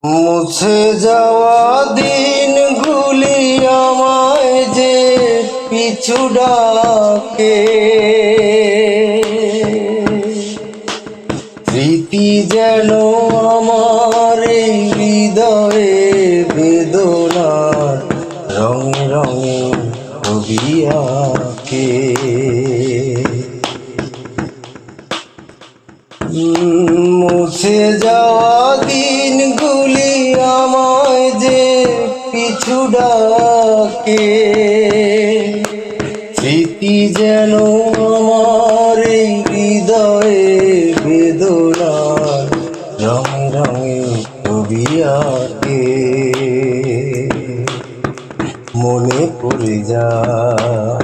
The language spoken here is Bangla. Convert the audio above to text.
মুছে যাওয়া দিনগুলি আমায় যে পিছু ডাকে, স্মৃতি যেন আমার এই হৃদয়ে বেদনার রঙে রঙে ছবি আঁকে। মুছে যাওয়া দিনগুলি আমায় যে পিছু ডাকে, স্মৃতি যেন আমার এই হৃদয়ে বেদনার রঙে রঙে ছবি আঁকে। মনে পড়ে যায়